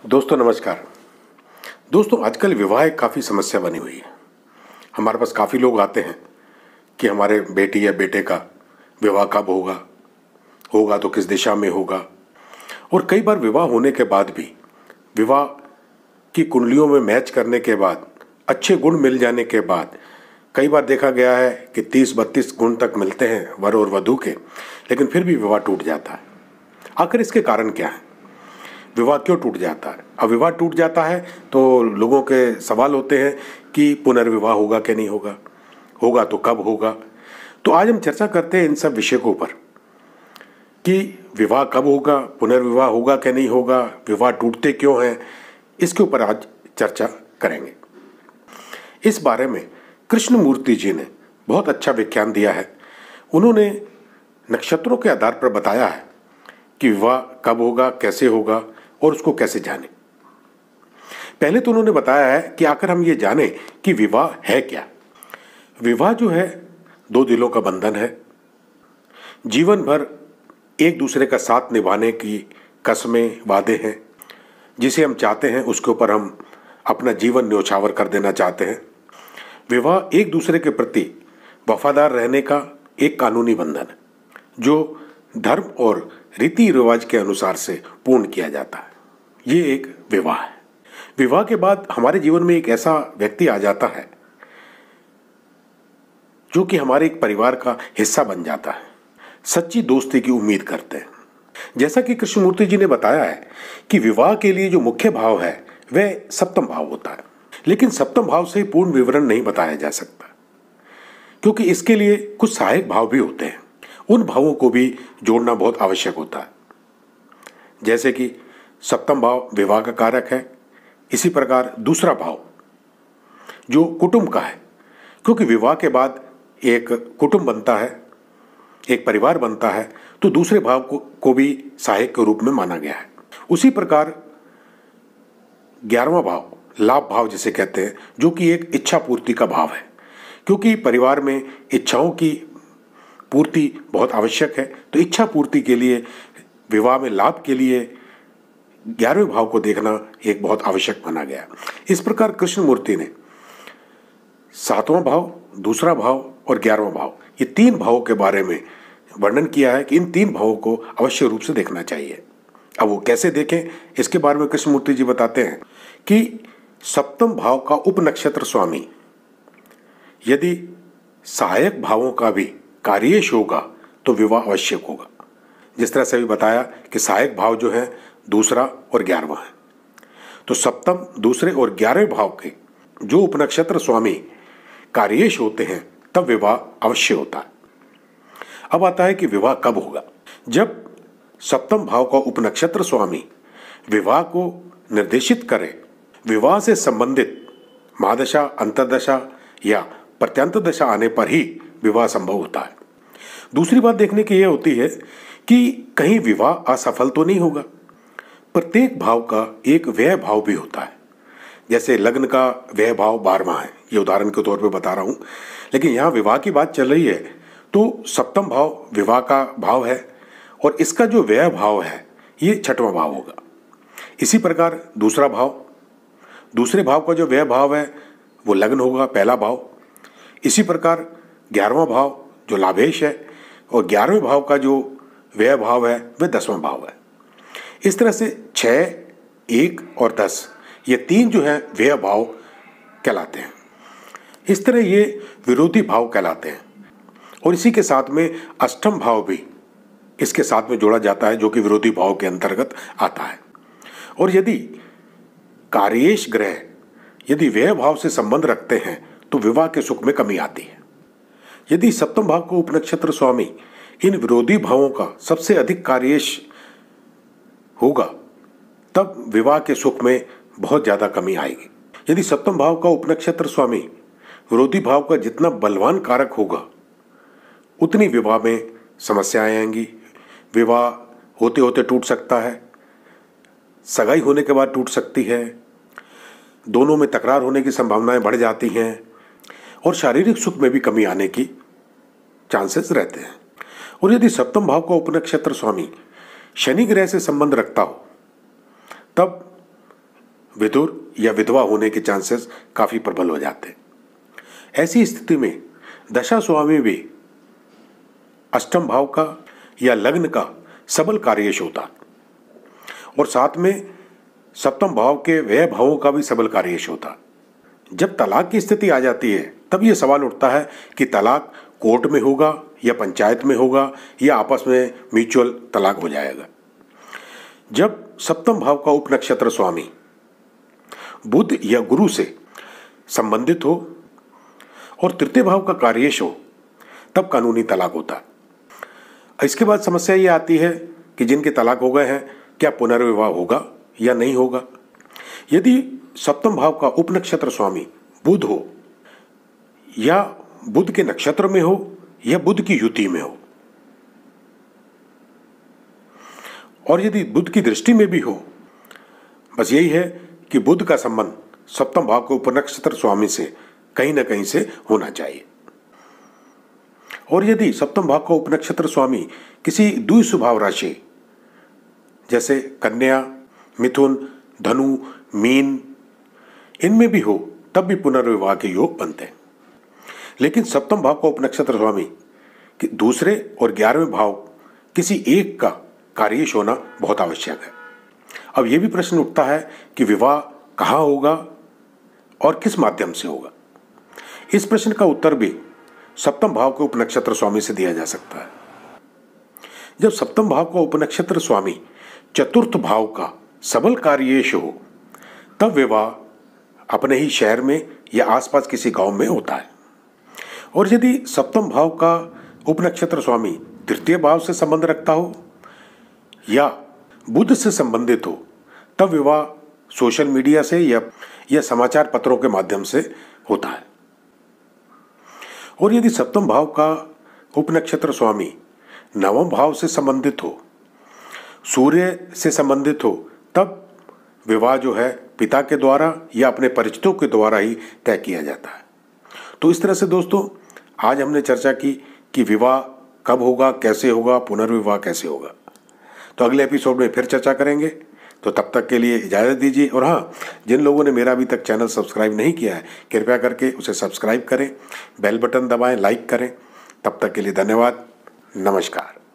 दोस्तों नमस्कार। दोस्तों आजकल विवाह एक काफ़ी समस्या बनी हुई है। हमारे पास काफ़ी लोग आते हैं कि हमारे बेटी या बेटे का विवाह कब होगा, होगा तो किस दिशा में होगा। और कई बार विवाह होने के बाद भी, विवाह की कुंडलियों में मैच करने के बाद, अच्छे गुण मिल जाने के बाद, कई बार देखा गया है कि 30-32 गुण तक मिलते हैं वर और वधू के, लेकिन फिर भी विवाह टूट जाता है। आखिर इसके कारण क्या है? विवाह क्यों टूट जाता है? अब विवाह टूट जाता है तो लोगों के सवाल होते हैं कि पुनर्विवाह होगा कि नहीं होगा, होगा तो कब होगा। तो आज हम चर्चा करते हैं इन सब विषयों के ऊपर कि विवाह कब होगा, पुनर्विवाह होगा कि नहीं होगा, विवाह टूटते क्यों हैं, इसके ऊपर आज चर्चा करेंगे। इस बारे में कृष्णमूर्ति जी ने बहुत अच्छा व्याख्यान दिया है। उन्होंने नक्षत्रों के आधार पर बताया है कि विवाह कब होगा, कैसे होगा और उसको कैसे जाने। पहले तो उन्होंने बताया है कि आखिर हम ये जाने कि विवाह है क्या। विवाह जो है दो दिलों का बंधन है। जीवन भर एक दूसरे का साथ निभाने की कस्में, वादे हैं। जिसे हम चाहते हैं उसके ऊपर हम अपना जीवन न्योछावर कर देना चाहते हैं। विवाह एक दूसरे के प्रति वफादार रहने का एक कानूनी बंधन है जो धर्म और रीति रिवाज के अनुसार से पूर्ण किया जाता है। ये एक विवाह है। विवाह के बाद हमारे जीवन में एक ऐसा व्यक्ति आ जाता है जो कि हमारे एक परिवार का हिस्सा बन जाता है। सच्ची दोस्ती की उम्मीद करते हैं। जैसा कि कृष्णमूर्ति जी ने बताया है कि विवाह के लिए जो मुख्य भाव है वह सप्तम भाव होता है, लेकिन सप्तम भाव से पूर्ण विवरण नहीं बताया जा सकता क्योंकि इसके लिए कुछ सहायक भाव भी होते हैं। उन भावों को भी जोड़ना बहुत आवश्यक होता है। जैसे कि सप्तम भाव विवाह का कारक है, इसी प्रकार दूसरा भाव जो कुटुंब का है, क्योंकि विवाह के बाद एक कुटुंब बनता है, एक परिवार बनता है, तो दूसरे भाव को भी सहायक के रूप में माना गया है। उसी प्रकार 11वां भाव लाभ भाव जिसे कहते हैं, जो कि एक इच्छा पूर्ति का भाव है, क्योंकि परिवार में इच्छाओं की पूर्ति बहुत आवश्यक है। तो इच्छा पूर्ति के लिए, विवाह में लाभ के लिए 11वें भाव को देखना एक बहुत आवश्यक माना गया। इस प्रकार कृष्णमूर्ति ने 7वां भाव, दूसरा भाव और 11वां भाव, ये तीन भावों के बारे में वर्णन किया है कि इन तीन भावों को अवश्य रूप से देखना चाहिए। अब वो कैसे देखें, इसके बारे में कृष्णमूर्ति जी बताते हैं कि सप्तम भाव का उपनक्षत्र स्वामी यदि सहायक भावों का भी कार्येश होगा तो विवाह आवश्यक होगा। जिस तरह से भी बताया कि सहायक भाव जो है दूसरा और 11वां है, तो सप्तम, दूसरे और 11वें भाव के जो उपनक्षत्र स्वामी कार्येश होते हैं तब विवाह अवश्य होता है। अब आता है कि विवाह कब होगा। जब सप्तम भाव का उपनक्षत्र स्वामी विवाह को निर्देशित करे, विवाह से संबंधित महादशा, अंतर्दशा या प्रत्यंत दशा आने पर ही विवाह संभव होता है। दूसरी बात देखने की यह होती है कि कहीं विवाह असफल तो नहीं होगा। प्रत्येक भाव का एक व्यय भाव भी होता है। जैसे लग्न का व्यय भाव 12वां है, ये उदाहरण के तौर पे बता रहा हूं, लेकिन यहाँ विवाह की बात चल रही है तो सप्तम भाव विवाह का भाव है और इसका जो व्यय भाव है ये 6वां भाव होगा। इसी प्रकार दूसरा भाव, दूसरे भाव का जो व्यय भाव है वो लग्न होगा, पहला भाव। इसी प्रकार 11वां भाव जो लाभेश है और 11वें भाव का जो व्यय भाव है वह 10वां भाव है। इस तरह से 6, 1 और 10 ये तीन जो है व्यय भाव कहलाते हैं। इस तरह ये विरोधी भाव कहलाते हैं और इसी के साथ में अष्टम भाव भी इसके साथ में जोड़ा जाता है जो कि विरोधी भाव के अंतर्गत आता है। और यदि कार्येश ग्रह यदि व्यय भाव से संबंध रखते हैं तो विवाह के सुख में कमी आती है। यदि सप्तम भाव को उपनक्षत्र स्वामी इन विरोधी भावों का सबसे अधिक कार्येश होगा तब विवाह के सुख में बहुत ज़्यादा कमी आएगी। यदि सप्तम भाव का उपनक्षत्र स्वामी विरोधी भाव का जितना बलवान कारक होगा उतनी विवाह में समस्याएं आएंगी। विवाह होते होते टूट सकता है, सगाई होने के बाद टूट सकती है, दोनों में तकरार होने की संभावनाएं बढ़ जाती हैं और शारीरिक सुख में भी कमी आने की चांसेस रहते हैं। और यदि सप्तम भाव का उपनक्षत्र स्वामी शनि ग्रह से संबंध रखता हो तब विधुर या विधवा होने के चांसेस काफ़ी प्रबल हो जाते हैं। ऐसी स्थिति में दशा स्वामी भी अष्टम भाव का या लग्न का सबल कार्येश होता और साथ में सप्तम भाव के व्यय भावों का भी सबल कार्येश होता। जब तलाक की स्थिति आ जाती है तब यह सवाल उठता है कि तलाक कोर्ट में होगा या पंचायत में होगा या आपस में म्यूचुअल तलाक हो जाएगा। जब सप्तम भाव का उपनक्षत्र स्वामी बुध या गुरु से संबंधित हो और तृतीय भाव का कार्येश हो तब कानूनी तलाक होता। इसके बाद समस्या ये आती है कि जिनके तलाक हो गए हैं क्या पुनर्विवाह होगा या नहीं होगा। यदि सप्तम भाव का उपनक्षत्र स्वामी बुध हो या बुध के नक्षत्र में हो या बुध की युति में हो और यदि बुध की दृष्टि में भी हो, बस यही है कि बुध का संबंध सप्तम भाव के उपनक्षत्र स्वामी से कहीं ना कहीं से होना चाहिए। और यदि सप्तम भाव का उपनक्षत्र स्वामी किसी द्विस्वभाव राशि जैसे कन्या, मिथुन, धनु, मीन इनमें भी हो तब भी पुनर्विवाह के योग बनते हैं। लेकिन सप्तम भाव का उपनक्षत्र स्वामी कि दूसरे और 11वें भाव किसी एक का कार्येश होना बहुत आवश्यक है। अब यह भी प्रश्न उठता है कि विवाह कहाँ होगा और किस माध्यम से होगा। इस प्रश्न का उत्तर भी सप्तम भाव के उपनक्षत्र स्वामी से दिया जा सकता है। जब सप्तम भाव का उपनक्षत्र स्वामी चतुर्थ भाव का सबल कार्येश हो तब विवाह अपने ही शहर में या आसपास किसी गांव में होता है। और यदि सप्तम भाव का उपनक्षत्र स्वामी तृतीय भाव से संबंध रखता हो या बुध से संबंधित हो तब विवाह सोशल मीडिया से या समाचार पत्रों के माध्यम से होता है। और यदि सप्तम भाव का उपनक्षत्र स्वामी नवम भाव से संबंधित हो, सूर्य से संबंधित हो तब विवाह जो है पिता के द्वारा या अपने परिचितों के द्वारा ही तय किया जाता है। तो इस तरह से दोस्तों आज हमने चर्चा की कि विवाह कब होगा, कैसे होगा, पुनर्विवाह कैसे होगा। तो अगले एपिसोड में फिर चर्चा करेंगे। तो तब तक के लिए इजाज़त दीजिए। और हाँ, जिन लोगों ने मेरा अभी तक चैनल सब्सक्राइब नहीं किया है कृपया करके उसे सब्सक्राइब करें, बेल बटन दबाएं, लाइक करें। तब तक के लिए धन्यवाद। नमस्कार।